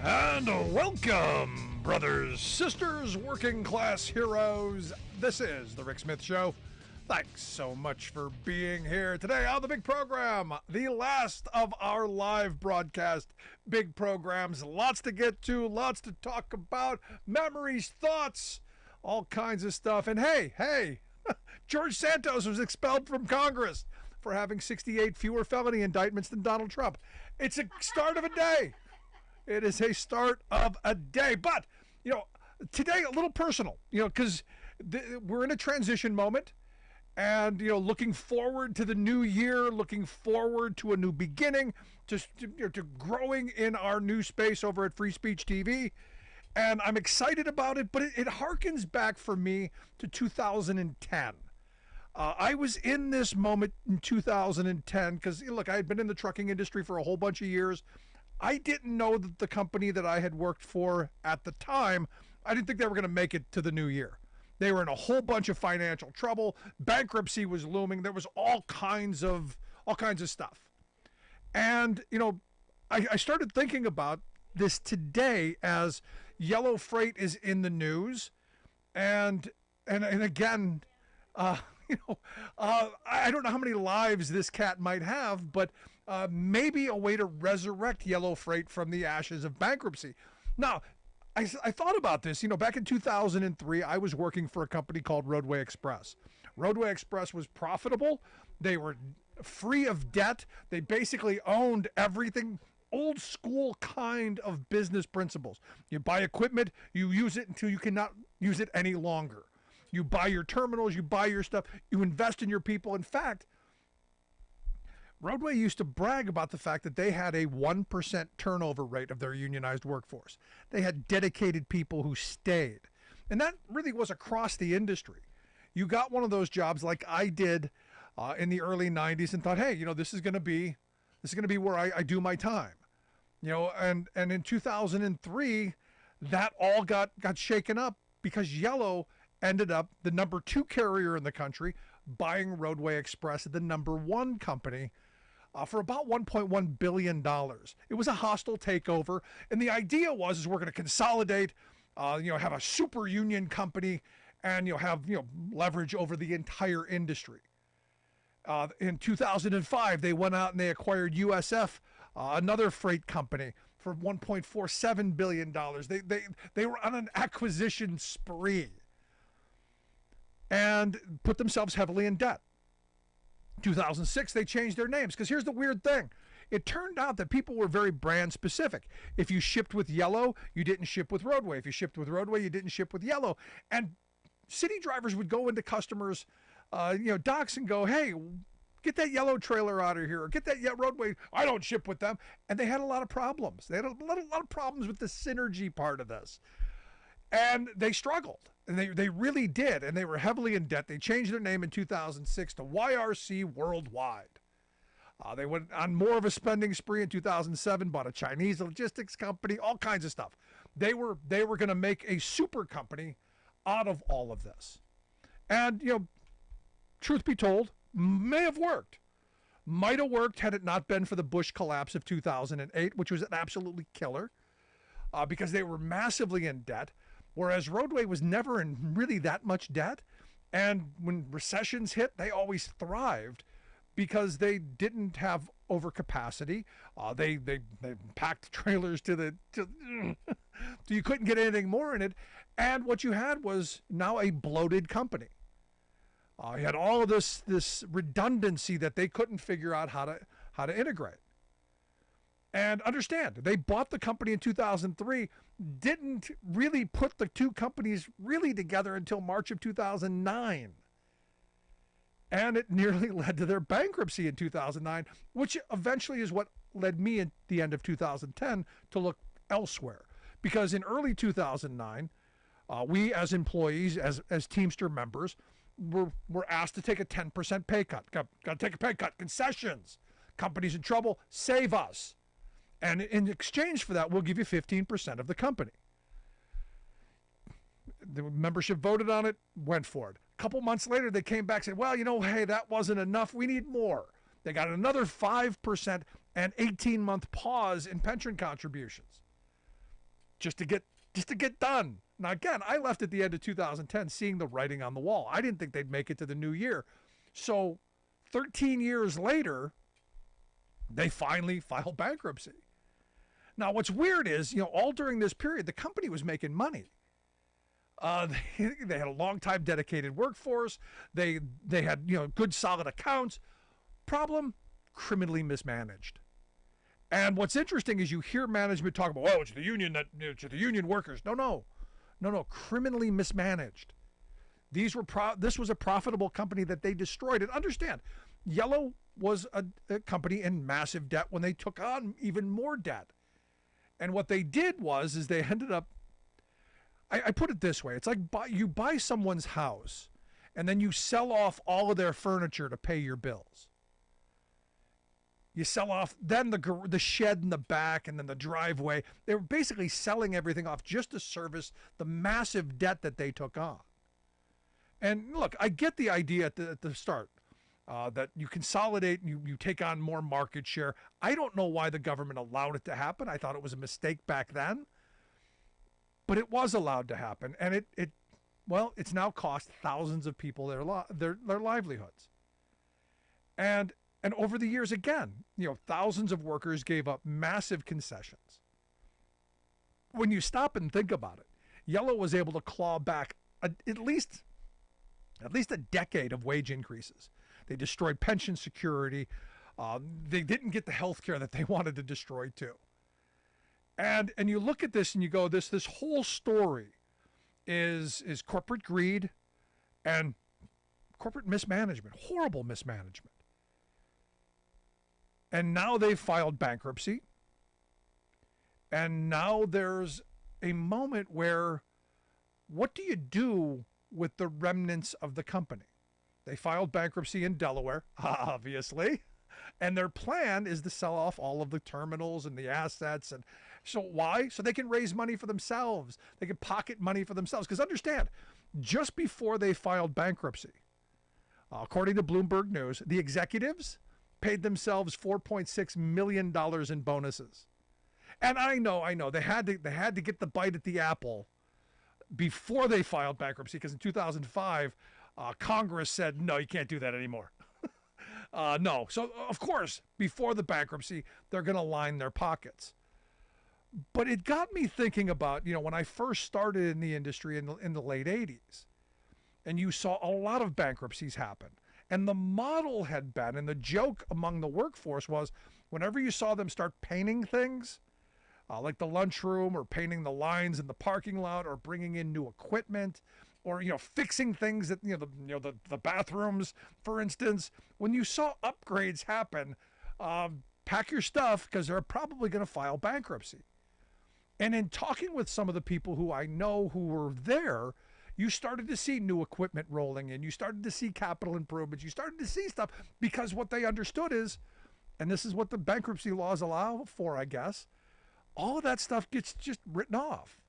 And welcome, brothers, sisters, working class heroes. This is The Rick Smith Show. Thanks so much for being here today on the big program, the last of our live broadcast big programs. Lots to get to, lots to talk about, memories, thoughts, all kinds of stuff. And hey, George Santos was expelled from Congress for having 68 fewer felony indictments than Donald Trump. It's a start of a day. It is a start of a day. But, today a little personal, because we're in a transition moment. And, looking forward to the new year, looking forward to a new beginning, to growing in our new space over at Free Speech TV. And I'm excited about it, but it harkens back for me to 2010. I was in this moment in 2010 because, look, I had been in the trucking industry for a whole bunch of years. I didn't know that the company that I had worked for at the time, I didn't think they were going to make it to the new year. They were in a whole bunch of financial trouble. Bankruptcy was looming. There was all kinds of stuff. And, I started thinking about this today as yellow freight is in the news. And again, I don't know how many lives this cat might have, but maybe a way to resurrect yellow freight from the ashes of bankruptcy. Now, I thought about this. Back in 2003, I was working for a company called Roadway Express. Roadway Express was profitable. They were free of debt. They basically owned everything. Old school kind of business principles. You buy equipment, you use it until you cannot use it any longer. You buy your terminals, you buy your stuff, you invest in your people. In fact, Roadway used to brag about the fact that they had a 1% turnover rate of their unionized workforce. They had dedicated people who stayed. And that really was across the industry. You got one of those jobs like I did in the early 90s and thought, hey, this is going to be where I do my time. And in 2003, that all got shaken up because Yellow ended up the number 2 carrier in the country, buying Roadway Express, the number 1 company, for about $1.1 billion. It was a hostile takeover. And the idea was we're going to consolidate, have a super union company and have leverage over the entire industry. In 2005, they went out and they acquired USF, another freight company, for $1.47 billion. They were on an acquisition spree and put themselves heavily in debt. 2006, they changed their names because here's the weird thing. It turned out that people were very brand specific. If you shipped with Yellow, you didn't ship with Roadway. If you shipped with Roadway, you didn't ship with Yellow. And city drivers would go into customers' docks and go, hey, get that Yellow trailer out of here, or get that Roadway. I don't ship with them. And they had a lot of problems. They had a lot of problems with the synergy part of this. And they struggled. And they really did. And they were heavily in debt. They changed their name in 2006 to YRC Worldwide. They went on more of a spending spree in 2007, bought a Chinese logistics company, all kinds of stuff. They were going to make a super company out of all of this. And, truth be told, may have worked. Might have worked had it not been for the Bush collapse of 2008, which was an absolutely killer because they were massively in debt, whereas Roadway was never in really that much debt. And when recessions hit, they always thrived because they didn't have overcapacity. They packed trailers to you couldn't get anything more in it. And what you had was now a bloated company. You had all of this redundancy that they couldn't figure out how to integrate. And understand, they bought the company in 2003, didn't really put the two companies really together until March of 2009. And it nearly led to their bankruptcy in 2009, which eventually is what led me at the end of 2010 to look elsewhere. Because in early 2009, we as employees, as Teamster members, were asked to take a 10% pay cut. Got to take a pay cut. Concessions. Company's in trouble. Save us. And in exchange for that, we'll give you 15% of the company. The membership voted on it, went for it. A couple months later, they came back and said, well, hey, that wasn't enough. We need more. They got another 5% and 18-month pause in pension contributions. just to get done. Now again, I left at the end of 2010 seeing the writing on the wall. I didn't think they'd make it to the new year. So 13 years later, they finally filed bankruptcy. Now what's weird is, all during this period, the company was making money. They had a long time dedicated workforce. They had good solid accounts. Problem, criminally mismanaged. And what's interesting is you hear management talk about, it's the union it's the union workers. No, criminally mismanaged. This was a profitable company that they destroyed. And understand, Yellow was a company in massive debt when they took on even more debt. And what they did is they ended up, I put it this way, it's like you buy someone's house and then you sell off all of their furniture to pay your bills. You sell off then the shed in the back and then the driveway. They were basically selling everything off just to service the massive debt that they took on. And look, I get the idea at the start that you consolidate and you take on more market share. I don't know why the government allowed it to happen. I thought it was a mistake back then. But it was allowed to happen, and it's now cost thousands of people their livelihoods. And over the years, again, thousands of workers gave up massive concessions. When you stop and think about it, Yellow was able to claw back at least a decade of wage increases. They destroyed pension security. They didn't get the health care that they wanted to destroy too. And you look at this and you go, this whole story is corporate greed and corporate mismanagement, horrible mismanagement. And now they've filed bankruptcy. And now there's a moment where, what do you do with the remnants of the company? They filed bankruptcy in Delaware, obviously. And their plan is to sell off all of the terminals and the assets. And so why? So they can raise money for themselves. They can pocket money for themselves. Because understand, just before they filed bankruptcy, according to Bloomberg News, the executives paid themselves $4.6 million in bonuses. And I know, they had to get the bite at the apple before they filed bankruptcy, because in 2005, Congress said, no, you can't do that anymore. No. So, of course, before the bankruptcy, they're going to line their pockets. But it got me thinking about, when I first started in the industry in the late 80s, and you saw a lot of bankruptcies happen. And the model had been, and the joke among the workforce was, whenever you saw them start painting things, like the lunchroom, or painting the lines in the parking lot, or bringing in new equipment, or fixing things at the bathrooms, for instance, when you saw upgrades happen, pack your stuff, because they're probably going to file bankruptcy. And in talking with some of the people who I know who were there, you started to see new equipment rolling in. You started to see capital improvements. You started to see stuff, because what they understood is, and this is what the bankruptcy laws allow for, I guess, all of that stuff gets just written off.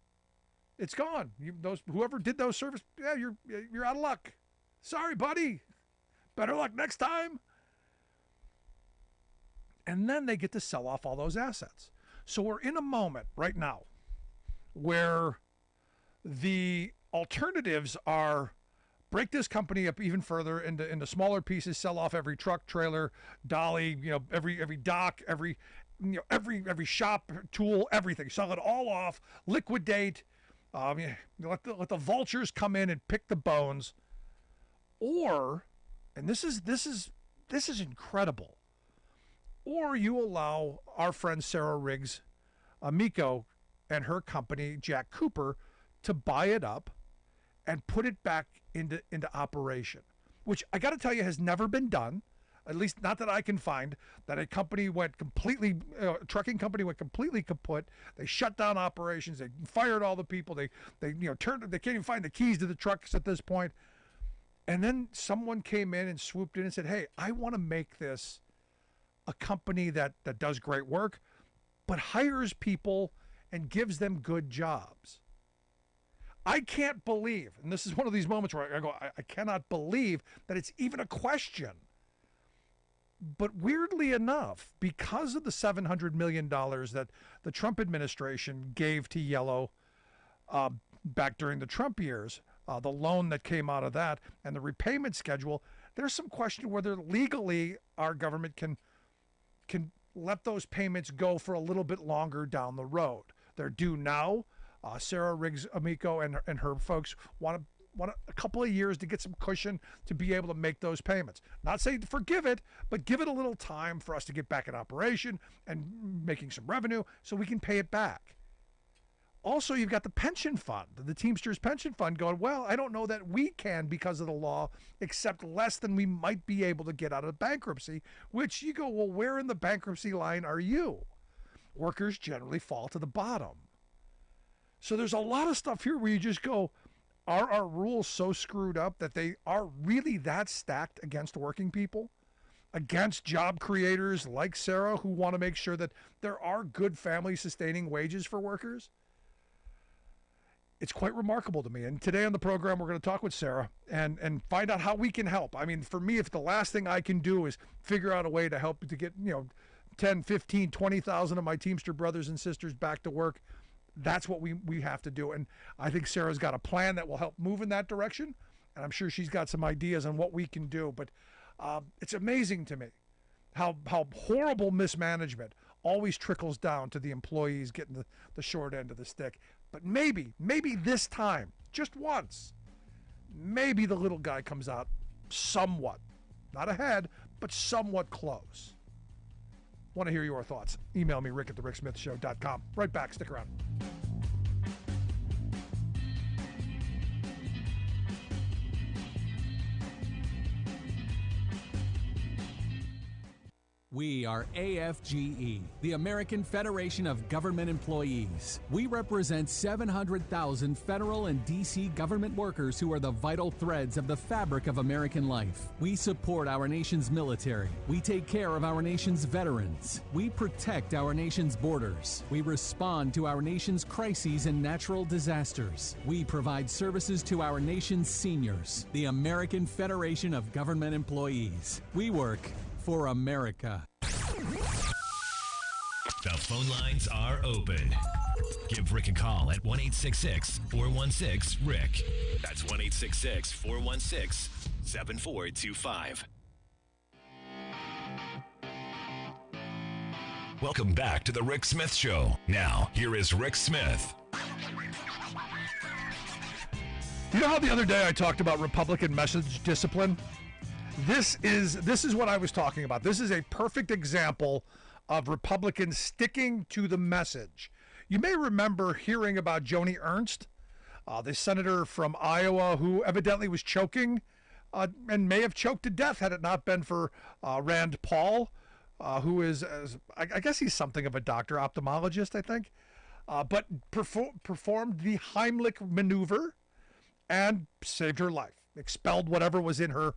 It's gone. Whoever did those service, you're out of luck. Sorry, buddy. Better luck next time. And then they get to sell off all those assets. So we're in a moment right now where the alternatives are break this company up even further into smaller pieces, sell off every truck, trailer, dolly, every dock, every shop, tool, everything. Sell it all off, liquidate. Let the vultures come in and pick the bones, or, and this is incredible, or you allow our friend Sarah Riggs, Amico, and her company Jack Cooper to buy it up and put it back into operation, which I got to tell you has never been done. At least not that I can find, that a company went completely, trucking company went completely kaput. They shut down operations. They fired all the people. They turned. They can't even find the keys to the trucks at this point. And then someone came in and swooped in and said, "Hey, I want to make this a company that does great work, but hires people and gives them good jobs." I can't believe, and this is one of these moments where I go, I cannot believe that it's even a question, But weirdly enough, because of the $700 million that the Trump administration gave to Yellow back during the Trump years, the loan that came out of that, and the repayment schedule, there's some question whether legally our government can let those payments go for a little bit longer down the road. They're due now. Sarah Riggs Amico and her folks want a couple of years to get some cushion to be able to make those payments. Not saying to forgive it, but give it a little time for us to get back in operation and making some revenue so we can pay it back. Also, you've got the pension fund, the Teamsters pension fund going, well, I don't know that we can, because of the law, accept less than we might be able to get out of bankruptcy, which you go, well, where in the bankruptcy line are you? Workers generally fall to the bottom. So there's a lot of stuff here where you just go, are our rules so screwed up that they are really that stacked against working people? Against job creators like Sarah who want to make sure that there are good family-sustaining wages for workers? It's quite remarkable to me. And today on the program, we're going to talk with Sarah and find out how we can help. I mean, for me, if the last thing I can do is figure out a way to help to get, 10, 15, 20,000 of my Teamster brothers and sisters back to work, that's what we have to do. And I think Sarah's got a plan that will help move in that direction. And I'm sure she's got some ideas on what we can do. But it's amazing to me how horrible mismanagement always trickles down to the employees getting the short end of the stick. But maybe this time, just once, maybe the little guy comes out somewhat, not ahead, but somewhat close. Want to hear your thoughts? Email me, rick@thericksmithshow.com. Right back. Stick around. We are AFGE, the American Federation of Government Employees. We represent 700,000 federal and D.C. government workers who are the vital threads of the fabric of American life. We support our nation's military. We take care of our nation's veterans. We protect our nation's borders. We respond to our nation's crises and natural disasters. We provide services to our nation's seniors. The American Federation of Government Employees. We work for America. The phone lines are open. Give Rick a call at 1-866-416-RICK. That's 1-866-416-7425. Welcome back to the Rick Smith Show. Now, here is Rick Smith. You know how the other day I talked about Republican message discipline? This is what I was talking about. This is a perfect example of Republicans sticking to the message. You may remember hearing about Joni Ernst, the senator from Iowa who evidently was choking and may have choked to death had it not been for Rand Paul, who is, I guess he's something of a doctor, ophthalmologist, I think, but performed the Heimlich maneuver and saved her life. Expelled whatever was in her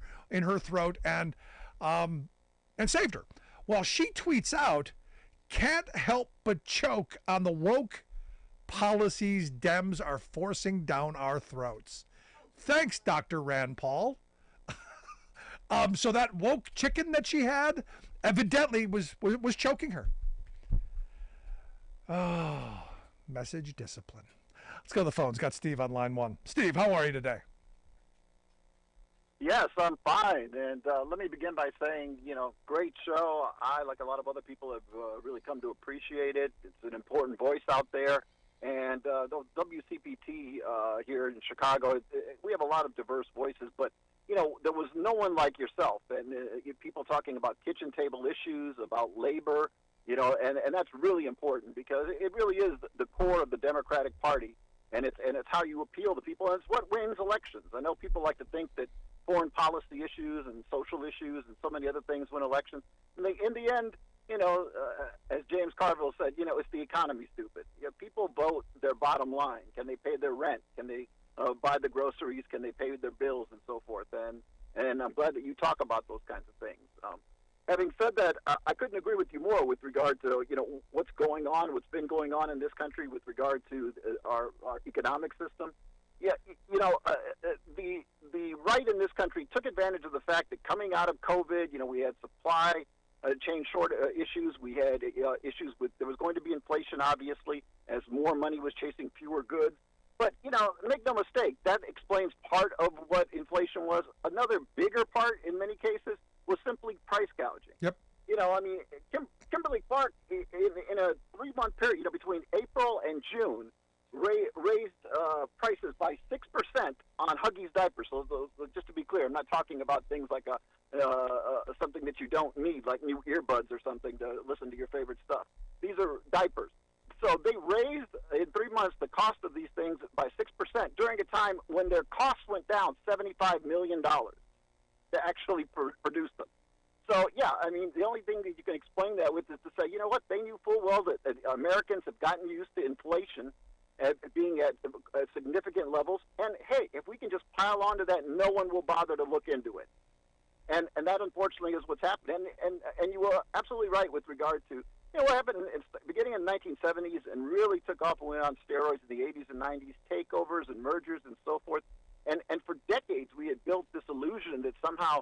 throat and saved her. Well, she tweets out, "Can't help but choke on the woke policies Dems are forcing down our throats." Thanks, Dr. Rand Paul. So that woke chicken that she had evidently was choking her. Oh, message discipline. Let's go to the phones. Got Steve on line one. Steve, how are you today? Yes, I'm fine. And let me begin by saying, great show. I, like a lot of other people, have really come to appreciate it. It's an important voice out there. And the WCPT here in Chicago, we have a lot of diverse voices, but, there was no one like yourself. And people talking about kitchen table issues, about labor, and that's really important because it really is the core of the Democratic Party. And it's how you appeal to people, and it's what wins elections. I know people like to think that foreign policy issues and social issues and so many other things win elections. And in the end, as James Carville said, it's the economy, stupid. People vote their bottom line. Can they pay their rent? Can they buy the groceries? Can they pay their bills and so forth? And I'm glad that you talk about those kinds of things. Having said that, I couldn't agree with you more with regard to what's going on, what's been going on in this country with regard to our economic system. Yeah, the right in this country took advantage of the fact that coming out of COVID, we had supply chain short issues. We had issues with, there was going to be inflation, obviously, as more money was chasing fewer goods. But, make no mistake, that explains part of what inflation was. Another bigger part, in many cases, was simply price gouging. Yep. Kimberly Clark, in a 3-month period, between April and June, raised prices by 6% on Huggies diapers. So just to be clear, I'm not talking about things like something that you don't need, like new earbuds or something to listen to your favorite stuff. These are diapers. So they raised, in 3 months, the cost of these things by 6% during a time when their costs went down $75 million to actually produce them. So, yeah, the only thing that you can explain that with is to say, you know what, they knew full well that Americans have gotten used to inflation being at significant levels. And, hey, if we can just pile onto that, no one will bother to look into it. And that, unfortunately, is what's happened. And you were absolutely right with regard to, what happened beginning in the 1970s and really took off and went on steroids in the 80s and 90s, takeovers and mergers and so forth. And for decades, we had built this illusion that somehow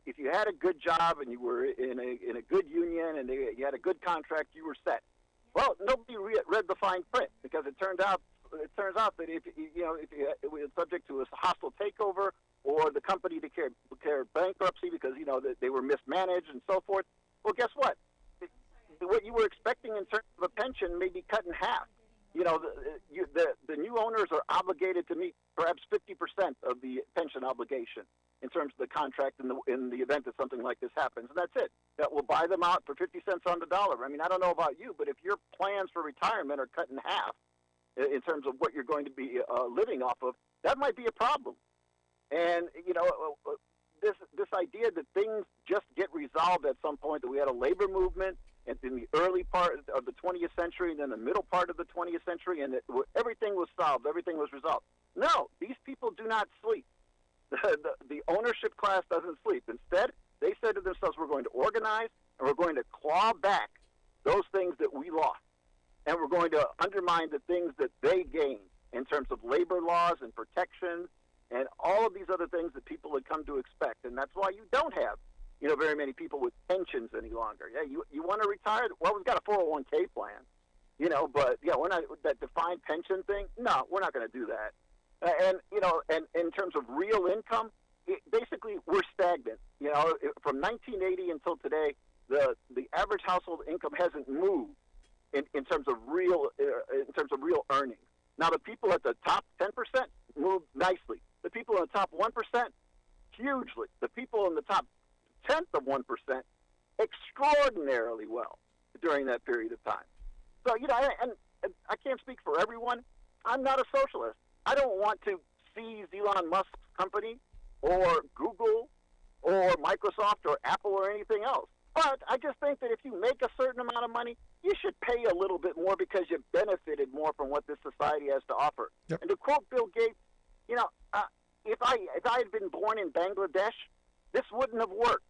if you had a good job and you were in a good union and you had a good contract, you were set. Well, nobody read the fine print, because it turns out that if it was subject to a hostile takeover or the company declared bankruptcy because they were mismanaged and so forth. Well, guess what? What you were expecting in terms of a pension may be cut in half. The new owners are obligated to meet perhaps 50% of the pension obligation in terms of the contract in the event that something like this happens, and that's it. That will buy them out for 50 cents on the dollar. I don't know about you, but if your plans for retirement are cut in half in terms of what you're going to be living off of, that might be a problem. And this idea that things just get resolved at some point, that we had a labor movement in the early part of the 20th century and then the middle part of the 20th century, and that everything was solved, everything was resolved. No, these people do not sleep. The ownership class doesn't sleep. Instead, they said to themselves, we're going to organize and we're going to claw back those things that we lost. And we're going to undermine the things that they gained in terms of labor laws and protections and all of these other things that people had come to expect. And that's why you don't have very many people with pensions any longer. Yeah, you want to retire? Well, we've got a 401k plan, but we're not, that defined pension thing. No, we're not going to do that. And in terms of real income, basically we're stagnant. From 1980 until today, the average household income hasn't moved in terms of real earnings. Now, the people at the top 10% moved nicely. The people in the top 1%, hugely. The people in the top 10th of 1%, extraordinarily well during that period of time. So, and I can't speak for everyone. I'm not a socialist. I don't want to seize Elon Musk's company or Google or Microsoft or Apple or anything else. But I just think that if you make a certain amount of money, you should pay a little bit more because you've benefited more from what this society has to offer. Yep. And to quote Bill Gates, if I had been born in Bangladesh, this wouldn't have worked.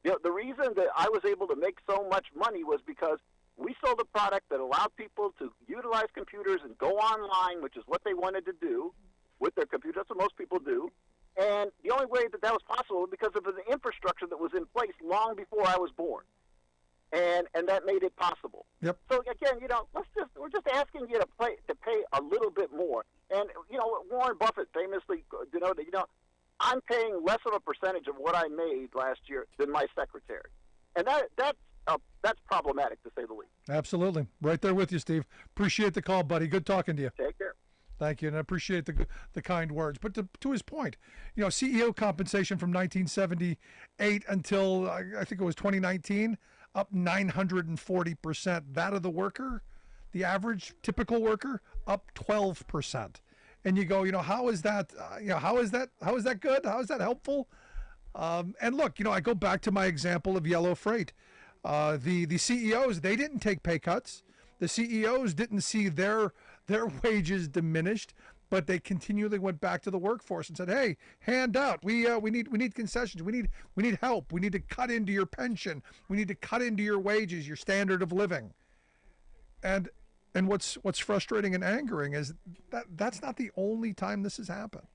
The reason that I was able to make so much money was because we sold a product that allowed people to utilize computers and go online, which is what they wanted to do with their computers. That's what most people do. And the only way that was possible was because of the infrastructure that was in place long before I was born. And that made it possible. Yep. So again, we're just asking you to pay a little bit more. And Warren Buffett famously denoted, I'm paying less of a percentage of what I made last year than my secretary, and that's problematic to say the least. Absolutely, right there with you, Steve. Appreciate the call, buddy. Good talking to you. Take care. Thank you, and I appreciate the kind words. But to his point, CEO compensation from 1978 until I think it was 2019, up 940%. That of the worker, the average typical worker, up 12%. And you go, how is that? How is that good? How is that helpful? And look, I go back to my example of Yellow Freight. The CEOs, they didn't take pay cuts. The CEOs didn't see their wages diminished, but they continually went back to the workforce and said, "Hey, hand out. We need concessions. We need help. We need to cut into your pension. We need to cut into your wages, your standard of living." And what's frustrating and angering is that's not the only time this has happened.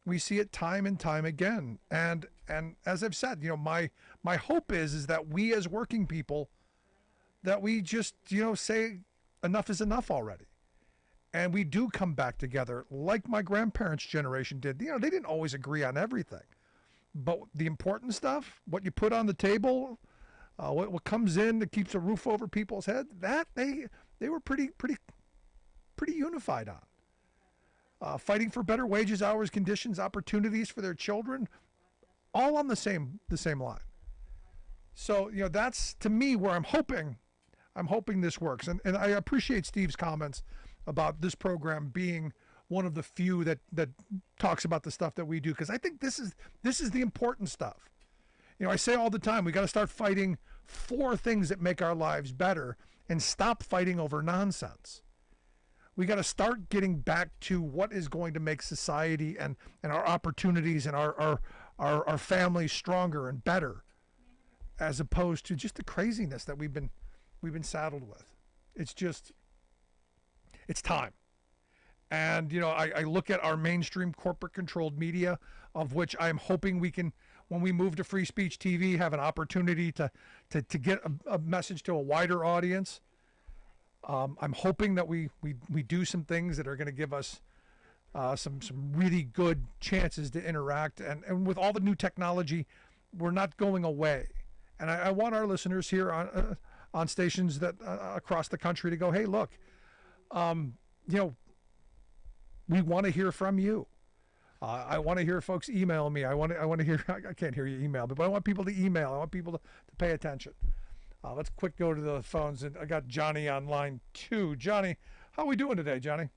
We see it time and time again. And as I've said, my hope is that we as working people, that we just, say enough is enough already. And we do come back together like my grandparents' generation did. They didn't always agree on everything. But the important stuff, what you put on the table, what comes in that keeps a roof over people's heads, that they were pretty unified on. Fighting for better wages, hours, conditions, opportunities for their children, all on the same line. So, that's to me where I'm hoping this works. And I appreciate Steve's comments about this program being one of the few that talks about the stuff that we do, because I think this is the important stuff. I say all the time, we got to start fighting for things that make our lives better and stop fighting over nonsense. We got to start getting back to what is going to make society and our opportunities and our families stronger and better, as opposed to just the craziness that we've been saddled with. It's time. And, I look at our mainstream corporate-controlled media, of which I'm hoping we can, when we move to free speech TV, have an opportunity to get a message to a wider audience. I'm hoping that we do some things that are going to give us some really good chances to interact. And with all the new technology, we're not going away. And I want our listeners here on stations that across the country to go, hey, look, we want to hear from you. I want to hear folks email me. I want to hear. I can't hear you email, but I want people to email. I want people to pay attention. Let's quick go to the phones. And I got Johnny on line 2. Johnny, how are we doing today, Johnny?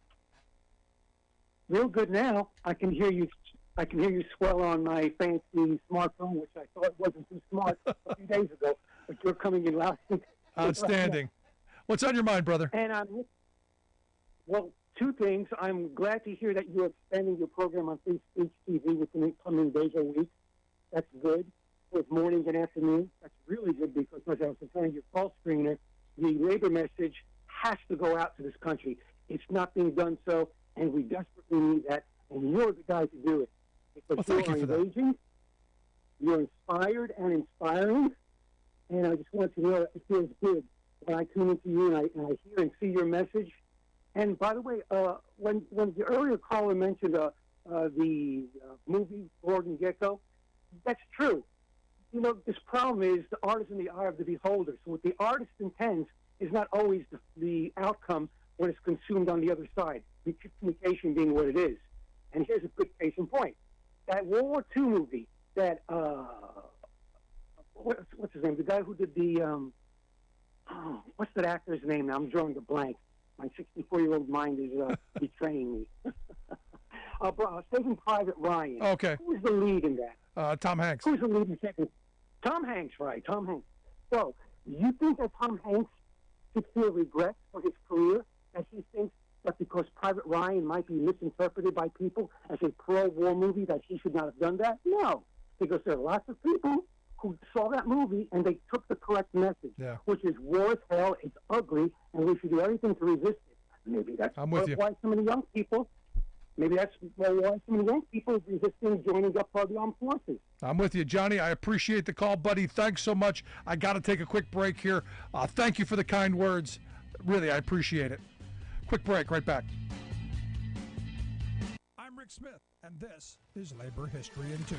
Real good now. I can hear you swell on my fancy smartphone, which I thought wasn't too smart a few days ago, but you're coming in loud. Outstanding. What's on your mind, brother? And well, 2 things. I'm glad to hear that you're expanding your program on Free Speech TV with the coming days or weeks. That's good. With mornings and afternoons. That's really good because, as I was telling your call screener, the labor message has to go out to this country. It's not being done so, and we desperately need that, and you're the guy to do it. Because thank you for that. Engaging, you're inspired and inspiring, and I just want to know that it feels good when I tune into you and I hear and see your message. And by the way, when the earlier caller mentioned the movie Gordon Gekko, that's true. This problem is the art is in the eye of the beholder. So what the artist intends is not always the outcome when it's consumed on the other side, the communication being what it is. And here's a good case in point. That World War II movie that, what's his name? The guy who did the, what's that actor's name now? I'm drawing a blank. My 64-year-old mind is betraying me. Saving Private Ryan. Okay. Who's the lead in that? Tom Hanks. Who's the lead in second? Tom Hanks, right. Tom Hanks. So, you think that Tom Hanks should feel regret for his career, as he thinks that because Private Ryan might be misinterpreted by people as a pro-war movie that he should not have done that? No, because there are lots of people who saw that movie and they took the correct message, which is war is hell, it's ugly, and we should do everything to resist it. Maybe that's why so many young people resisting joining up for the armed forces. I'm with you, Johnny. I appreciate the call, buddy. Thanks so much. I got to take a quick break here. Thank you for the kind words. Really, I appreciate it. Quick break, right back. I'm Rick Smith, and this is Labor History in 2.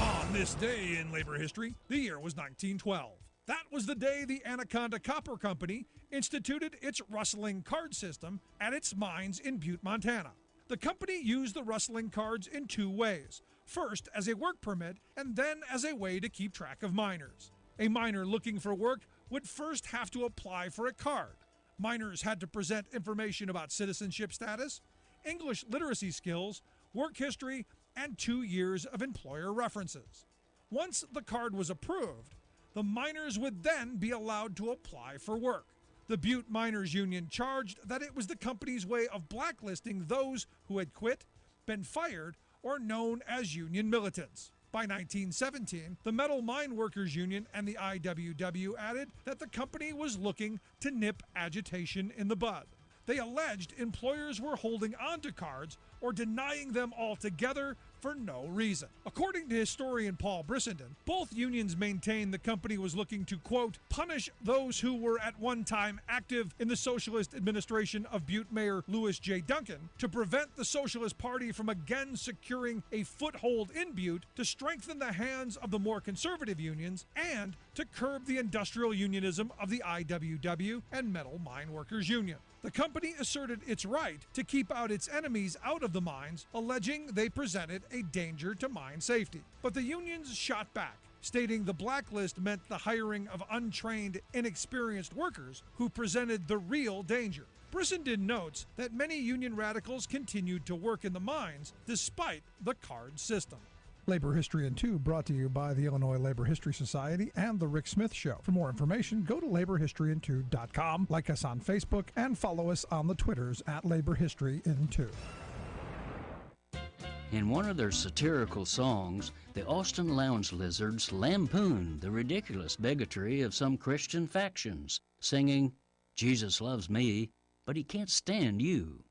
On this day in labor history, the year was 1912. That was the day the Anaconda Copper Company instituted its rustling card system at its mines in Butte, Montana. The company used the rustling cards in 2 ways. First, as a work permit, and then as a way to keep track of miners. A miner looking for work would first have to apply for a card. Miners had to present information about citizenship status, English literacy skills, work history, and 2 years of employer references. Once the card was approved, the miners would then be allowed to apply for work. The Butte Miners Union charged that it was the company's way of blacklisting those who had quit, been fired, or known as union militants. By 1917, the Metal Mine Workers Union and the IWW added that the company was looking to nip agitation in the bud. They alleged employers were holding onto cards or denying them altogether for no reason. According to historian Paul Brissenden, both unions maintained the company was looking to, quote, punish those who were at one time active in the socialist administration of Butte Mayor Louis J. Duncan, to prevent the Socialist Party from again securing a foothold in Butte, to strengthen the hands of the more conservative unions, and to curb the industrial unionism of the IWW and Metal Mine Workers Union. The company asserted its right to keep out its enemies out of the mines, alleging they presented a danger to mine safety. But the unions shot back, stating the blacklist meant the hiring of untrained, inexperienced workers who presented the real danger. Brissenden notes that many union radicals continued to work in the mines despite the card system. Labor History in 2 brought to you by the Illinois Labor History Society and The Rick Smith Show. For more information, go to laborhistoryin2.com, like us on Facebook, and follow us on the Twitters at Labor History in 2. In one of their satirical songs, the Austin Lounge Lizards lampooned the ridiculous bigotry of some Christian factions, singing, "Jesus loves me, but he can't stand you."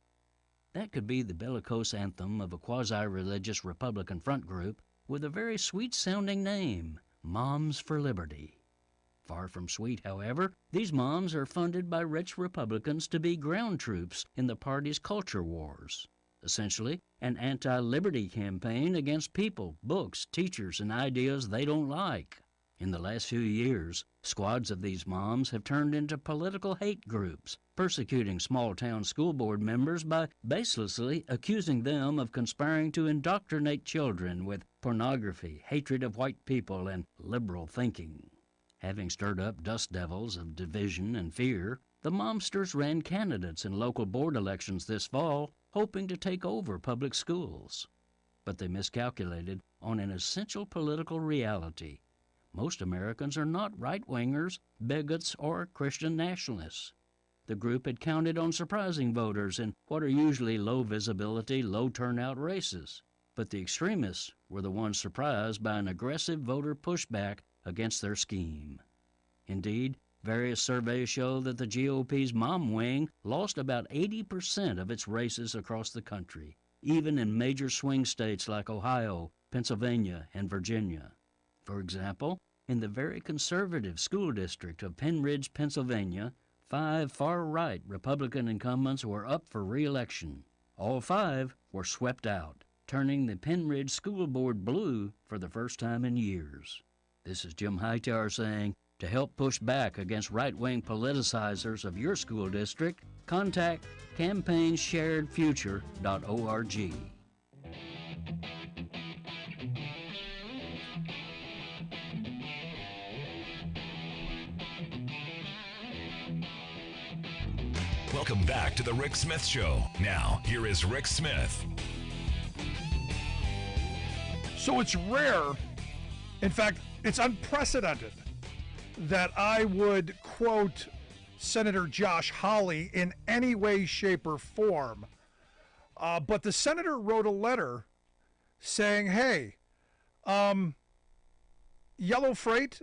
That could be the bellicose anthem of a quasi-religious Republican front group with a very sweet-sounding name, Moms for Liberty. Far from sweet, however, these moms are funded by rich Republicans to be ground troops in the party's culture wars. Essentially, an anti-liberty campaign against people, books, teachers, and ideas they don't like. In the last few years, squads of these moms have turned into political hate groups, persecuting small-town school board members by baselessly accusing them of conspiring to indoctrinate children with pornography, hatred of white people, and liberal thinking. Having stirred up dust devils of division and fear, the momsters ran candidates in local board elections this fall, hoping to take over public schools. But they miscalculated on an essential political reality. Most Americans are not right-wingers, bigots, or Christian nationalists. The group had counted on surprising voters in what are usually low-visibility, low-turnout races. But the extremists were the ones surprised by an aggressive voter pushback against their scheme. Indeed, various surveys show that the GOP's mom wing lost about 80% of its races across the country, even in major swing states like Ohio, Pennsylvania, and Virginia. For example, in the very conservative school district of Penridge, Pennsylvania, 5 far-right Republican incumbents were up for re-election. All 5 were swept out, turning the Penridge School Board blue for the first time in years. This is Jim Hightower saying, to help push back against right-wing politicizers of your school district, contact campaignsharedfuture.org. Welcome back to the Rick Smith Show. Now, here is Rick Smith. So it's rare, in fact, it's unprecedented, that I would quote Senator Josh Hawley in any way, shape, or form. But the senator wrote a letter saying, hey, yellow freight,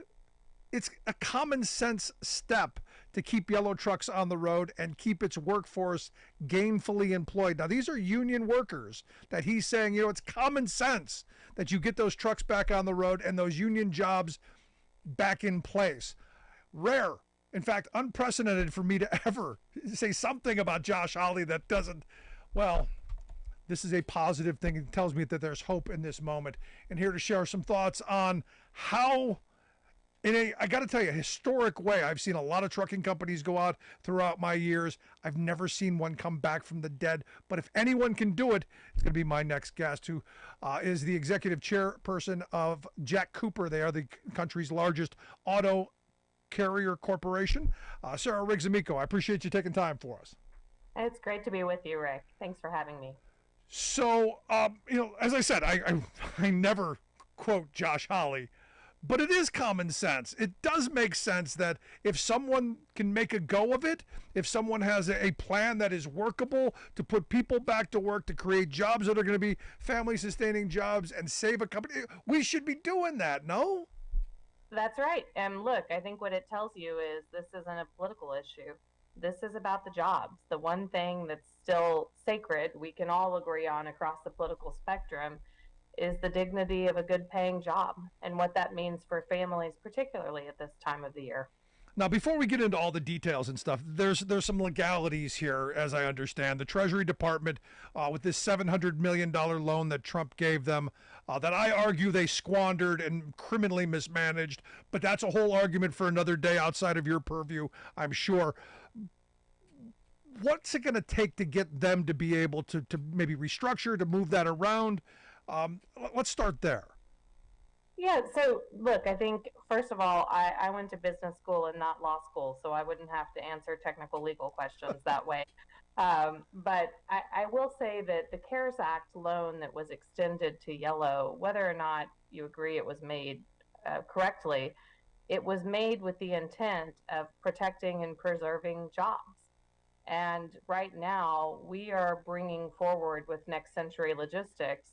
it's a common sense step to keep yellow trucks on the road and keep its workforce gainfully employed. Now, these are union workers that he's saying, it's common sense that you get those trucks back on the road and those union jobs back in place. Rare, in fact, unprecedented for me to ever say something about Josh Hawley that doesn't, this is a positive thing. It tells me that there's hope in this moment. And here to share some thoughts on how, I got to tell you, a historic way. I've seen a lot of trucking companies go out throughout my years. I've never seen one come back from the dead. But if anyone can do it, it's going to be my next guest, who is the executive chairperson of Jack Cooper. They are the country's largest auto carrier corporation. Sarah Riggs-Amico, I appreciate you taking time for us. It's great to be with you, Rick. Thanks for having me. So, as I said, I never quote Josh Hawley. But it is common sense. It does make sense that if someone can make a go of it, if someone has a plan that is workable to put people back to work, to create jobs that are going to be family-sustaining jobs and save a company, we should be doing that, no? That's right. And look, I think what it tells you is this isn't a political issue. This is about the jobs. The one thing that's still sacred, we can all agree on across the political spectrum, is the dignity of a good paying job and what that means for families, particularly at this time of the year. Now, before we get into all the details and stuff, there's some legalities here, as I understand. The Treasury Department, with this $700 million loan that Trump gave them, that I argue they squandered and criminally mismanaged, but that's a whole argument for another day outside of your purview, I'm sure. What's it going to take to get them to be able to maybe restructure, to move that around? Let's start there. Yeah, so look, I think, first of all, I went to business school and not law school, so I wouldn't have to answer technical legal questions that way. But I will say that the CARES Act loan that was extended to Yellow, whether or not you agree it was made correctly, it was made with the intent of protecting and preserving jobs. And right now, we are bringing forward with Next Century Logistics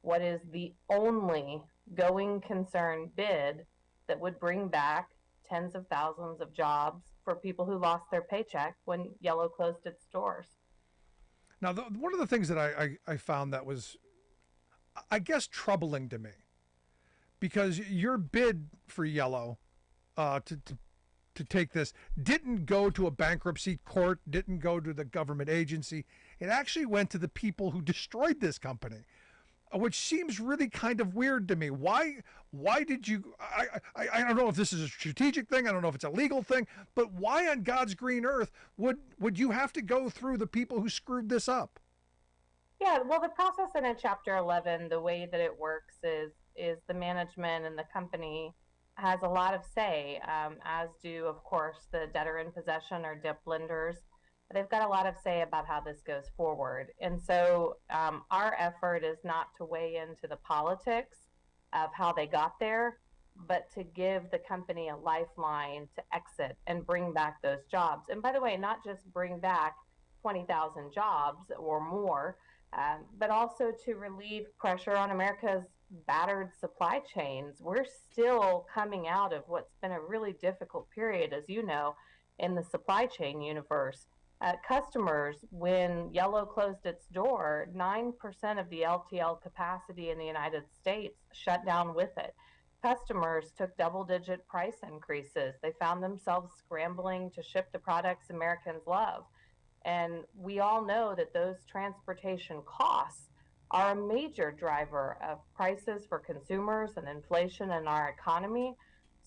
what is the only going concern bid that would bring back tens of thousands of jobs for people who lost their paycheck when Yellow closed its doors. Now, one of the things that I found that was, I guess, troubling to me, because your bid for Yellow to take this didn't go to a bankruptcy court, didn't go to the government agency. It actually went to the people who destroyed this company, which seems really kind of weird to me. Why did you, I don't know if this is a strategic thing, I don't know if it's a legal thing, but why on God's green earth would you have to go through the people who screwed this up? Yeah, well, the process in a Chapter 11, the way that it works is the management and the company has a lot of say, as do, of course, the debtor in possession or DIP lenders. They've got a lot of say about how this goes forward. And so our effort is not to weigh into the politics of how they got there, but to give the company a lifeline to exit and bring back those jobs. And by the way, not just bring back 20,000 jobs or more, but also to relieve pressure on America's battered supply chains. We're still coming out of what's been a really difficult period, as you know, in the supply chain universe. Customers, when Yellow closed its door, 9% of the LTL capacity in the United States shut down with it. Customers took double-digit price increases. They found themselves scrambling to ship the products Americans love. And we all know that those transportation costs are a major driver of prices for consumers and inflation in our economy.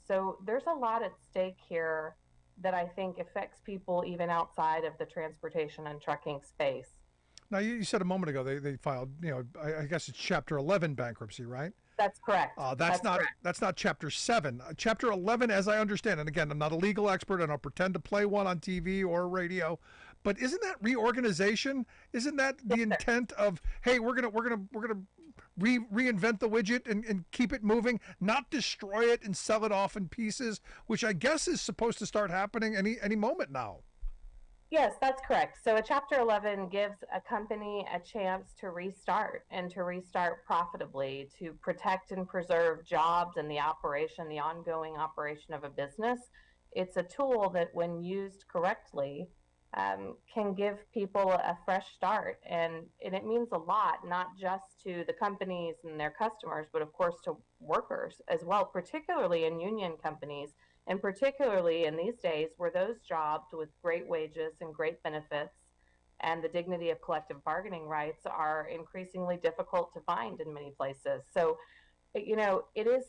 So there's a lot at stake here that I think affects people even outside of the transportation and trucking space. Now, you said a moment ago they filed, I guess it's Chapter 11 bankruptcy, right? That's correct. That's not Chapter 7. Chapter 11, as I understand, and again, I'm not a legal expert, and I'll pretend to play one on TV or radio, but isn't that reorganization? Isn't that the intent of, hey, we're gonna reinvent the widget and keep it moving, not destroy it and sell it off in pieces, which I guess is supposed to start happening any moment now? Yes, that's correct. So a Chapter 11 gives a company a chance to restart and to restart profitably, to protect and preserve jobs and the ongoing operation of a business. It's a tool that, when used correctly, can give people a fresh start. And it means a lot, not just to the companies and their customers, but of course to workers as well, particularly in union companies. And particularly in these days where those jobs with great wages and great benefits and the dignity of collective bargaining rights are increasingly difficult to find in many places. So, it is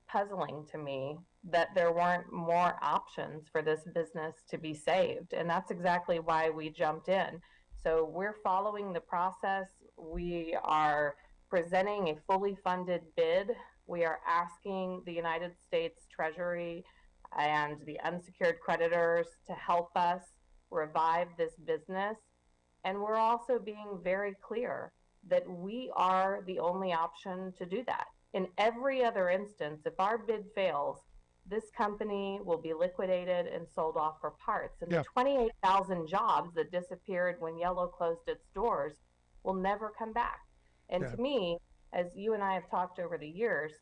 puzzling to me that there weren't more options for this business to be saved. And that's exactly why we jumped in. So we're following the process. We are presenting a fully funded bid. We are asking the United States Treasury and the unsecured creditors to help us revive this business. And we're also being very clear that we are the only option to do that. In every other instance, if our bid fails, this company will be liquidated and sold off for parts. And the 28,000 jobs that disappeared when Yellow closed its doors will never come back. And to me, as you and I have talked over the years,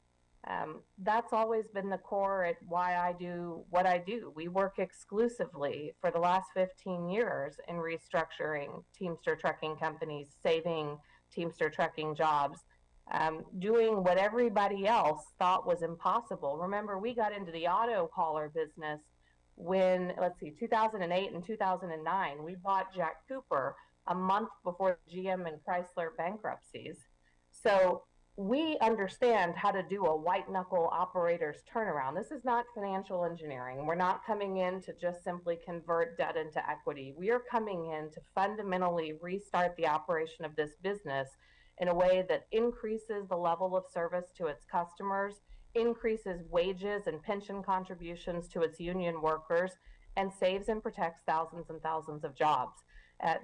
that's always been the core at why I do what I do. We work exclusively for the last 15 years in restructuring Teamster trucking companies, saving Teamster trucking jobs. doing what everybody else thought was impossible. Remember, we got into the auto hauler business when, let's see, 2008 and 2009. We bought Jack Cooper a month before GM and Chrysler bankruptcies. So we understand how to do a white knuckle operator's turnaround. This is not financial engineering. We're not coming in to just simply convert debt into equity. We are coming in to fundamentally restart the operation of this business in a way that increases the level of service to its customers, increases wages and pension contributions to its union workers, and saves and protects thousands and thousands of jobs.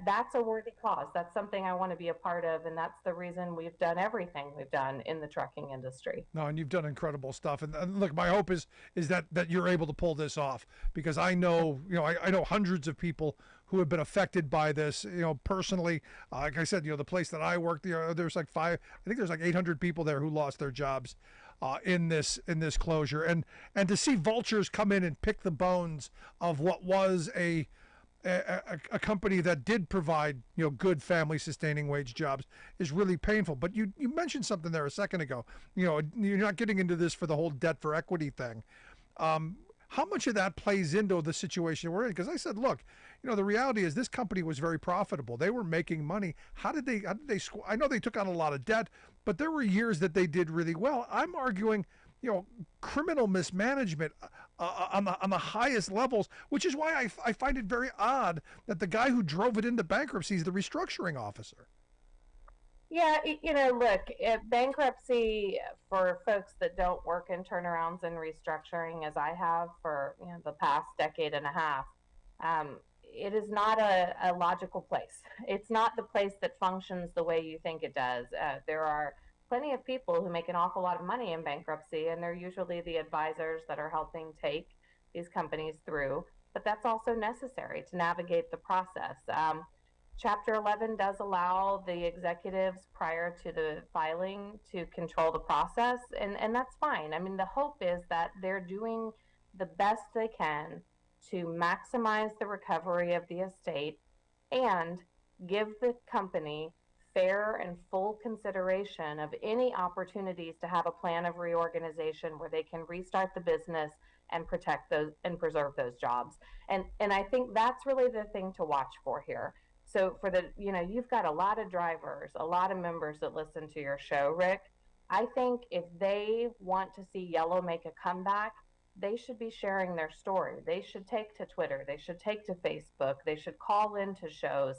That's a worthy cause. That's something I want to be a part of, and that's the reason we've done everything we've done in the trucking industry. No, and you've done incredible stuff. And look, my hope is that you're able to pull this off, because I know, I know hundreds of people who have been affected by this, personally. Like I said, the place that I worked, there's like I think there's like 800 people there who lost their jobs in this closure, and to see vultures come in and pick the bones of what was a company that did provide good family sustaining wage jobs is really painful. But you mentioned something there a second ago. You're not getting into this for the whole debt for equity thing. How much of that plays into the situation we're in? Because I said, look, the reality is this company was very profitable. They were making money. How did they I know they took on a lot of debt, but there were years that they did really well. I'm arguing criminal mismanagement on the highest levels, which is why I find it very odd that the guy who drove it into bankruptcy is the restructuring officer. Yeah, look, bankruptcy, for folks that don't work in turnarounds and restructuring, as I have for the past decade and a half, it is not a logical place. It's not the place that functions the way you think it does. There are plenty of people who make an awful lot of money in bankruptcy, and they're usually the advisors that are helping take these companies through. But that's also necessary to navigate the process. Chapter 11 does allow the executives prior to the filing to control the process, and that's fine. I mean, the hope is that they're doing the best they can to maximize the recovery of the estate and give the company fair and full consideration of any opportunities to have a plan of reorganization where they can restart the business and protect those and preserve those jobs. And I think that's really the thing to watch for here. So for you've got a lot of drivers, a lot of members that listen to your show, Rick. I think if they want to see Yellow make a comeback, they should be sharing their story. They should take to Twitter. They should take to Facebook. They should call into shows.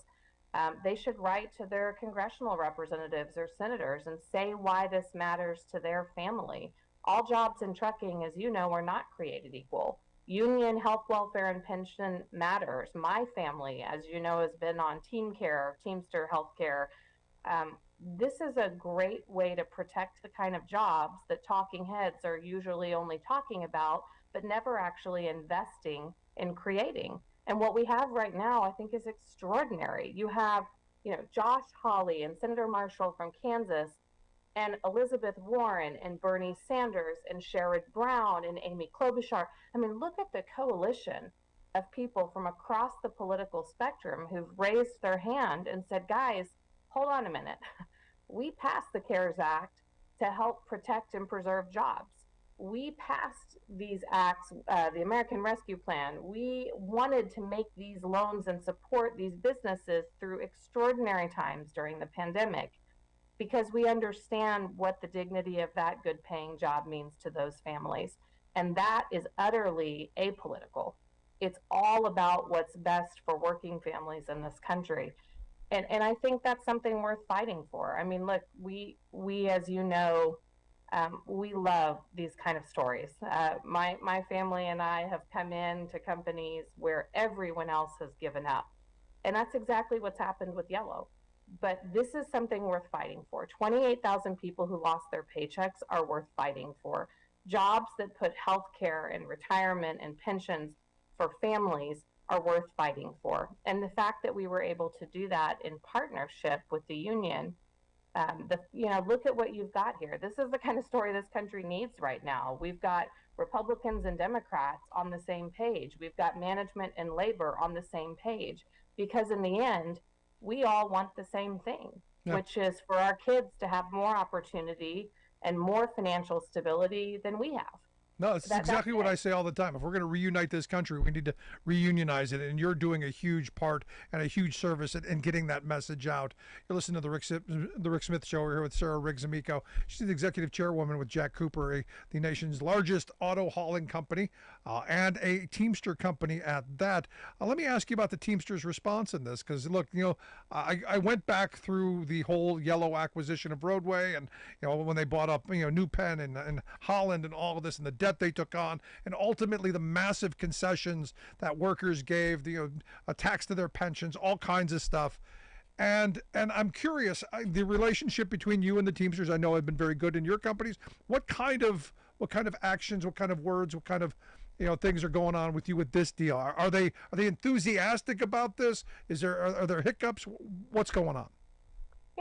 They should write to their congressional representatives or senators and say why this matters to their family. All jobs in trucking, as you know, are not created equal. Union health, welfare, and pension matters. My family, as you know, has been on Teamster healthcare. This is a great way to protect the kind of jobs that talking heads are usually only talking about, but never actually investing in creating. And what we have right now, I think, is extraordinary. You have, Josh Hawley and Senator Marshall from Kansas, and Elizabeth Warren and Bernie Sanders and Sherrod Brown and Amy Klobuchar. I mean, look at the coalition of people from across the political spectrum who've raised their hand and said, guys, hold on a minute. We passed the CARES Act to help protect and preserve jobs. We passed these acts, the American Rescue Plan. We wanted to make these loans and support these businesses through extraordinary times during the pandemic, because we understand what the dignity of that good paying job means to those families. And that is utterly apolitical. It's all about what's best for working families in this country. And I think that's something worth fighting for. I mean, look, we as you know, we love these kind of stories. My family and I have come in to companies where everyone else has given up. And that's exactly what's happened with Yellow. But this is something worth fighting for. 28,000 people who lost their paychecks are worth fighting for. Jobs that put health care and retirement and pensions for families are worth fighting for. And the fact that we were able to do that in partnership with the union, look at what you've got here. This is the kind of story this country needs right now. We've got Republicans and Democrats on the same page. We've got management and labor on the same page. Because in the end, we all want the same thing, Yeah. which is for our kids to have more opportunity and more financial stability than we have. No, this is That's exactly what it. I say all the time. If we're going to reunite this country, we need to reunionize it. And you're doing a huge part and a huge service in getting that message out. You're listening to the Rick Smith Show. We're here with Sarah Riggs Amico. She's the executive chairwoman with Jack Cooper, the nation's largest auto hauling company and a Teamster company at that. Let me ask you about the Teamsters' response in this, because look, I went back through the whole Yellow acquisition of Roadway, and when they bought up New Penn and Holland and all of this, and the debt they took on, and ultimately the massive concessions that workers gave, a tax to their pensions, all kinds of stuff. And I'm curious, the relationship between you and the Teamsters, I know have been very good in your companies. What kind of actions, what kind of words, what kind of things are going on with you with this deal? Are they enthusiastic about this? Are there hiccups? What's going on?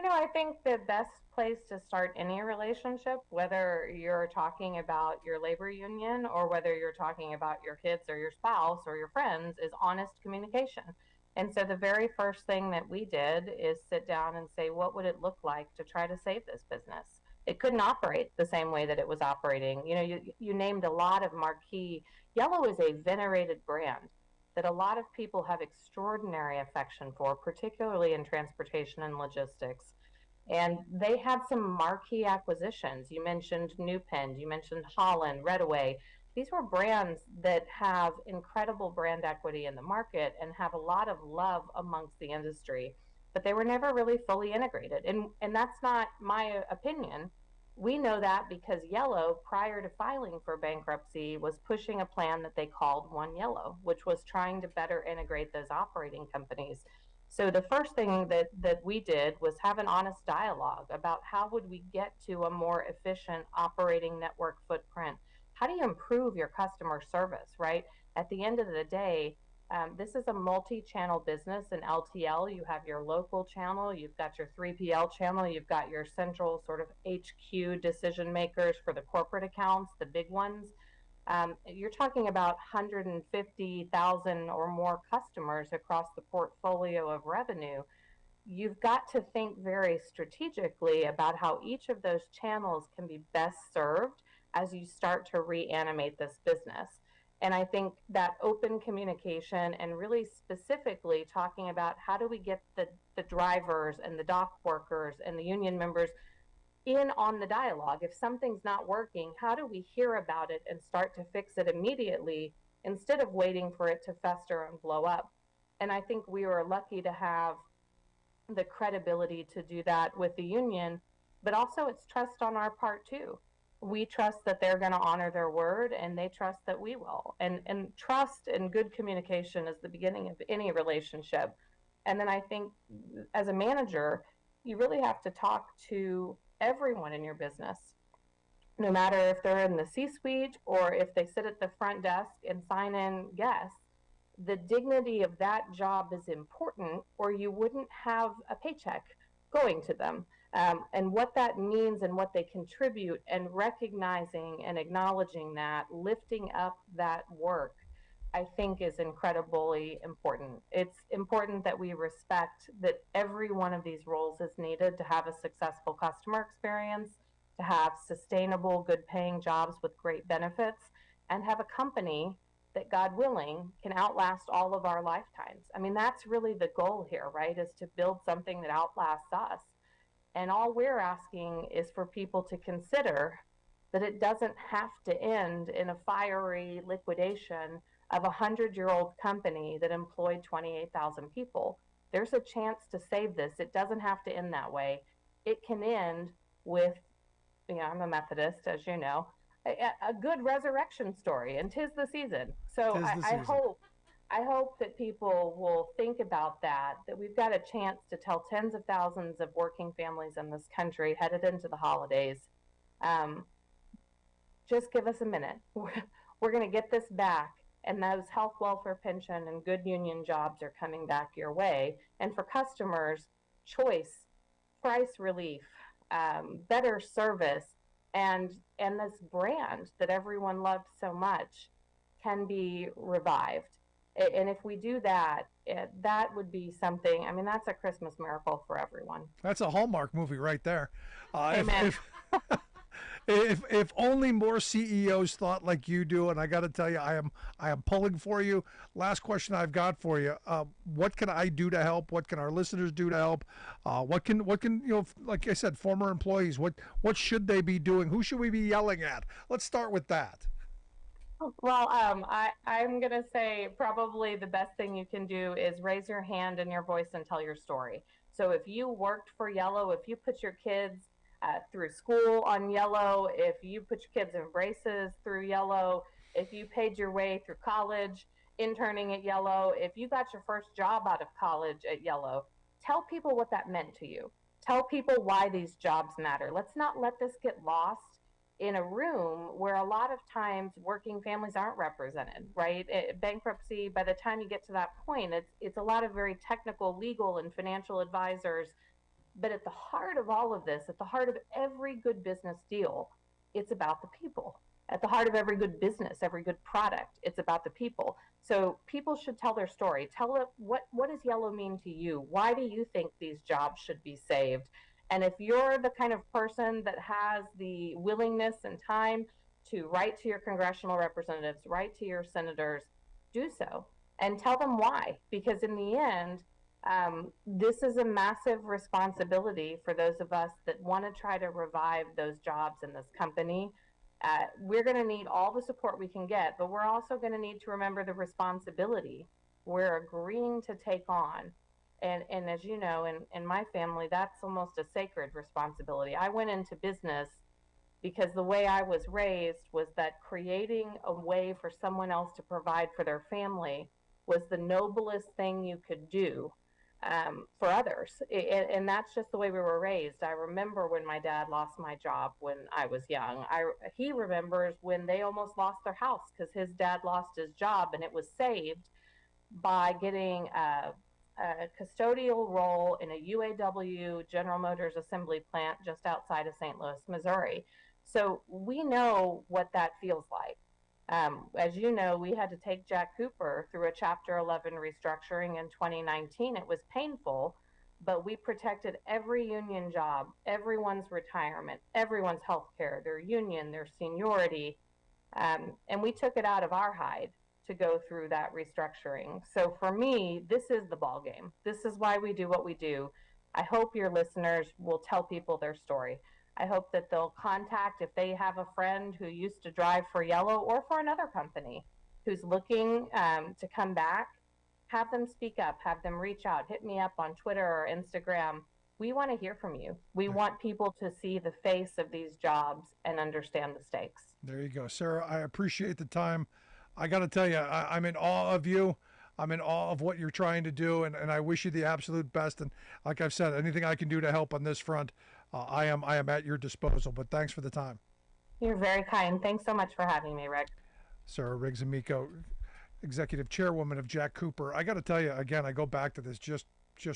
I think the best place to start any relationship, whether you're talking about your labor union or whether you're talking about your kids or your spouse or your friends, is honest communication. And so the very first thing that we did is sit down and say, what would it look like to try to save this business? It couldn't operate the same way that it was operating. You named a lot of marquee. Yellow is a venerated brand that a lot of people have extraordinary affection for, particularly in transportation and logistics. And they had some marquee acquisitions. You mentioned New Penn, you mentioned Holland, Redaway. These were brands that have incredible brand equity in the market and have a lot of love amongst the industry, but they were never really fully integrated. And that's not my opinion. We know that because Yellow, prior to filing for bankruptcy, was pushing a plan that they called One Yellow, which was trying to better integrate those operating companies. So the first thing that we did was have an honest dialogue about how would we get to a more efficient operating network footprint. How do you improve your customer service, right? At the end of the day, this is a multi-channel business. In LTL, you have your local channel, you've got your 3PL channel, you've got your central sort of HQ decision makers for the corporate accounts, the big ones. You're talking about 150,000 or more customers across the portfolio of revenue. You've got to think very strategically about how each of those channels can be best served as you start to reanimate this business. And I think that open communication and really specifically talking about how do we get the drivers and the dock workers and the union members in on the dialogue. If something's not working, how do we hear about it and start to fix it immediately instead of waiting for it to fester and blow up? And I think we were lucky to have the credibility to do that with the union, but also it's trust on our part too. We trust that they're going to honor their word and they trust that we will. And trust and good communication is the beginning of any relationship. And then I think as a manager, you really have to talk to everyone in your business, no matter if they're in the C-suite or if they sit at the front desk and sign in guests. The dignity of that job is important, or you wouldn't have a paycheck going to them. And what that means and what they contribute, and recognizing and acknowledging that, lifting up that work, I think is incredibly important. It's important that we respect that every one of these roles is needed to have a successful customer experience, to have sustainable, good paying jobs with great benefits, and have a company that, God willing, can outlast all of our lifetimes. I mean, that's really the goal here, right? Is to build something that outlasts us. And all we're asking is for people to consider that it doesn't have to end in a fiery liquidation of a 100-year-old company that employed 28,000 people. There's a chance to save this. It doesn't have to end that way. It can end with, I'm a Methodist, as you know, a good resurrection story, and 'tis the season. So I hope that people will think about that we've got a chance to tell tens of thousands of working families in this country headed into the holidays, just give us a minute. We're going to get this back, and those health, welfare, pension, and good union jobs are coming back your way. And for customers, choice, price relief, better service, and this brand that everyone loved so much can be revived. And if we do that, that would be something. I mean, that's a Christmas miracle for everyone. That's a Hallmark movie right there. Amen. If only more CEOs thought like you do, and I got to tell you, I am pulling for you. Last question I've got for you: what can I do to help? What can our listeners do to help? What can like I said, former employees, what should they be doing? Who should we be yelling at? Let's start with that. Well, I'm going to say probably the best thing you can do is raise your hand and your voice and tell your story. So if you worked for Yellow, if you put your kids through school on Yellow, if you put your kids in braces through Yellow, if you paid your way through college interning at Yellow, if you got your first job out of college at Yellow, tell people what that meant to you. Tell people why these jobs matter. Let's not let this get lost in a room where a lot of times working families aren't represented, right? Bankruptcy, by the time you get to that point, it's a lot of very technical, legal, and financial advisors. But at the heart of all of this, at the heart of every good business deal, it's about the people. At the heart of every good business, every good product, it's about the people. So people should tell their story. Tell it, what does Yellow mean to you? Why do you think these jobs should be saved? And if you're the kind of person that has the willingness and time to write to your congressional representatives, write to your senators, do so and tell them why. Because in the end, this is a massive responsibility for those of us that want to try to revive those jobs in this company. We're going to need all the support we can get, but we're also going to need to remember the responsibility we're agreeing to take on. And as you know, in my family, that's almost a sacred responsibility. I went into business because the way I was raised was that creating a way for someone else to provide for their family was the noblest thing you could do for others. And that's just the way we were raised. I remember when my dad lost my job when I was young. He remembers when they almost lost their house because his dad lost his job, and it was saved by getting a custodial role in a UAW General Motors assembly plant just outside of St. Louis, Missouri. So we know what that feels like. As you know, we had to take Jack Cooper through a Chapter 11 restructuring in 2019. It was painful, but we protected every union job, everyone's retirement, everyone's health care, their union, their seniority, and we took it out of our hide to go through that restructuring. So for me, this is the ball game. This is why we do what we do. I hope your listeners will tell people their story. I hope that they'll contact, if they have a friend who used to drive for Yellow or for another company who's looking to come back, have them speak up, have them reach out, hit me up on Twitter or Instagram. We want to hear from you. We want people to see the face of these jobs and understand the stakes. There you go, Sarah. I appreciate the time. I got to tell you, I'm in awe of you. I'm in awe of what you're trying to do, and I wish you the absolute best. And like I've said, anything I can do to help on this front, I am at your disposal. But thanks for the time. You're very kind. Thanks so much for having me, Rick. Sarah Riggs-Amico, Executive Chairwoman of Jack Cooper. I got to tell you, again, I go back to this, just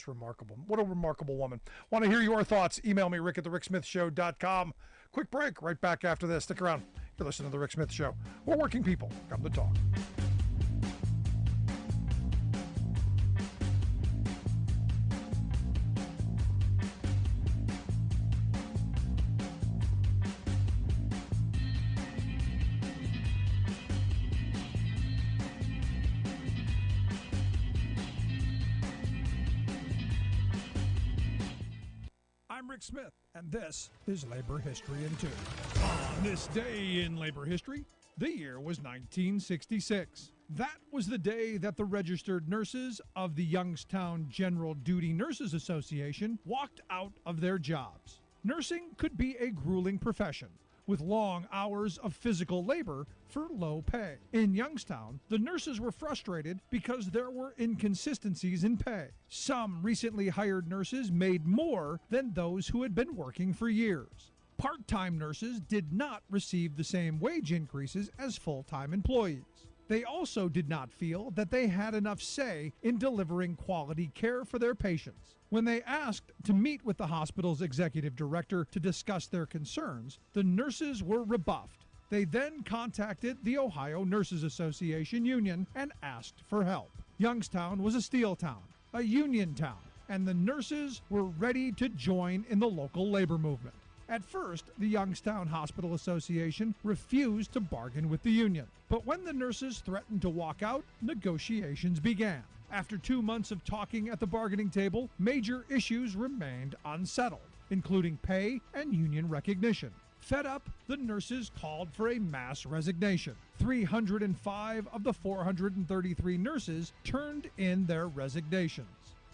remarkable. What a remarkable woman. Want to hear your thoughts? Email me, rick@thericksmithshow.com. Quick break, right back after this. Stick around. You're listening to The Rick Smith Show. We're working people. Come to talk. I'm Rick Smith, and this is Labor History in 2. On this day in labor history, the year was 1966. That was the day that the registered nurses of the Youngstown General Duty Nurses Association walked out of their jobs. Nursing could be a grueling profession, with long hours of physical labor for low pay. In Youngstown, the nurses were frustrated because there were inconsistencies in pay. Some recently hired nurses made more than those who had been working for years. Part-time nurses did not receive the same wage increases as full-time employees. They also did not feel that they had enough say in delivering quality care for their patients. When they asked to meet with the hospital's executive director to discuss their concerns, the nurses were rebuffed. They then contacted the Ohio Nurses Association Union and asked for help. Youngstown was a steel town, a union town, and the nurses were ready to join in the local labor movement. At first, the Youngstown Hospital Association refused to bargain with the union. But when the nurses threatened to walk out, negotiations began. After 2 months of talking at the bargaining table, major issues remained unsettled, including pay and union recognition. Fed up, the nurses called for a mass resignation. 305 of the 433 nurses turned in their resignations.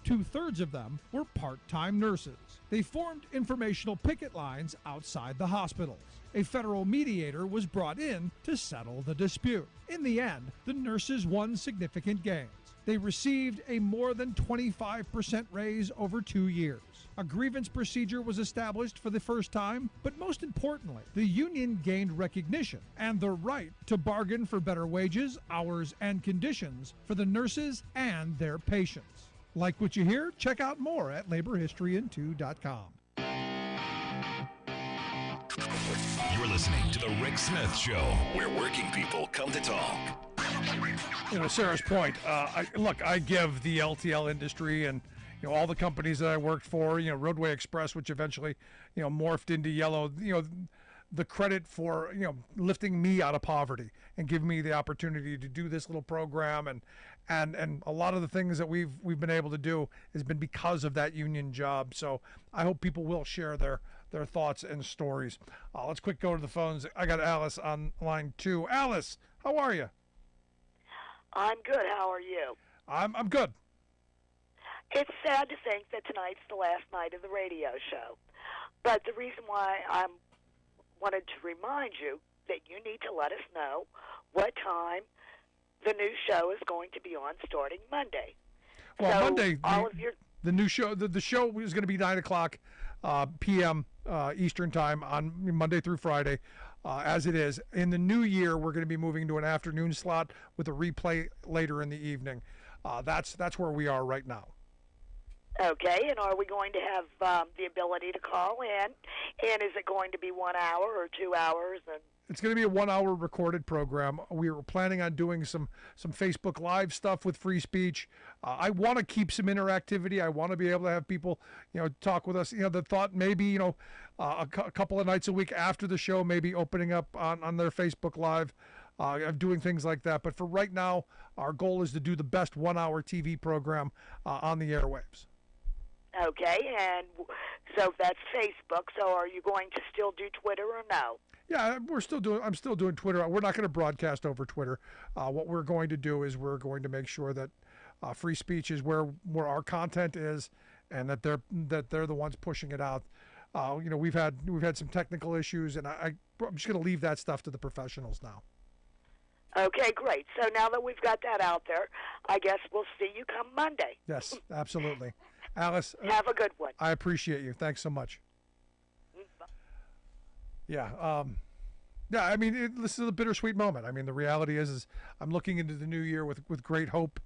2/3 of them were part-time nurses. They formed informational picket lines outside the hospitals. A federal mediator was brought in to settle the dispute. In the end, the nurses won significant gains. They received a more than 25% raise over 2 years. A grievance procedure was established for the first time, but most importantly, the union gained recognition and the right to bargain for better wages, hours, and conditions for the nurses and their patients. Like what you hear? Check out more at laborhistoryin2.com. You're listening to The Rick Smith Show, where working people come to talk. Sarah's point, I give the LTL industry and all the companies that I worked for, Roadway Express, which eventually, morphed into Yellow, the credit for, lifting me out of poverty and giving me the opportunity to do this little program. And a lot of the things that we've been able to do has been because of that union job. So I hope people will share their thoughts and stories. Let's quick go to the phones. I got Alice on line 2. Alice, how are you? I'm good. How are you? I'm good. It's sad to think that tonight's the last night of the radio show. But the reason why I wanted to remind you that you need to let us know what time the new show is going to be on starting Monday. Well, so Monday, the new show, the show is going to be 9 o'clock p.m. Eastern time on Monday through Friday, as it is. In the new year, we're going to be moving to an afternoon slot with a replay later in the evening. That's where we are right now. Okay, and are we going to have the ability to call in? And is it going to be 1 hour or 2 hours? And it's going to be a 1 hour recorded program. We were planning on doing some Facebook Live stuff with free speech. I want to keep some interactivity. I want to be able to have people, talk with us. The thought maybe, a couple of nights a week after the show, maybe opening up on their Facebook Live, of doing things like that. But for right now, our goal is to do the best 1 hour TV program on the airwaves. Okay, and so that's Facebook. So are you going to still do Twitter or no? Yeah, I'm still doing Twitter. We're not going to broadcast over Twitter. What we're going to do is we're going to make sure that free speech is where our content is, and that they're the ones pushing it out. We've had some technical issues, and I'm just going to leave that stuff to the professionals now. Okay, great. So now that we've got that out there, I guess we'll see you come Monday. Yes, absolutely. Alice, have a good one. I appreciate you. Thanks so much. Yeah. I mean, this is a bittersweet moment. I mean, the reality is I'm looking into the new year with great hope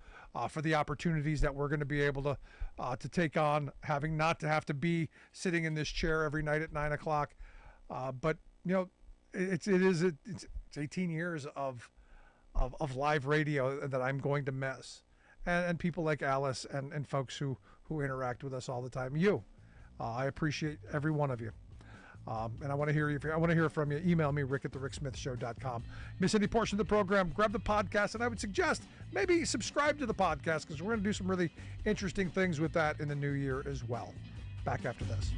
for the opportunities that we're going to be able to take on, having not to have to be sitting in this chair every night at 9 o'clock. But it's 18 years of live radio that I'm going to miss, and people like Alice and folks who interact with us all the time. I appreciate every one of you. And I want to hear from you. Email me, rick@thericksmithshow.com. Miss any portion of the program, grab the podcast, and I would suggest maybe subscribe to the podcast, because we're going to do some really interesting things with that in the new year as well. Back after this.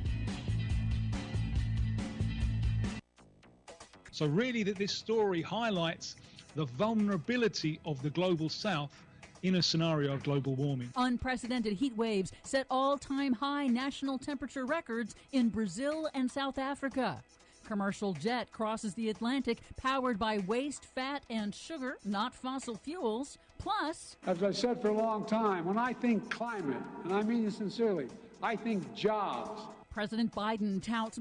So really this story highlights the vulnerability of the global south in a scenario of global warming. Unprecedented heat waves set all-time high national temperature records in Brazil and South Africa. Commercial jet crosses the Atlantic powered by waste, fat, and sugar, not fossil fuels. Plus, as I've said for a long time, when I think climate, and I mean this sincerely, I think jobs. President Biden touts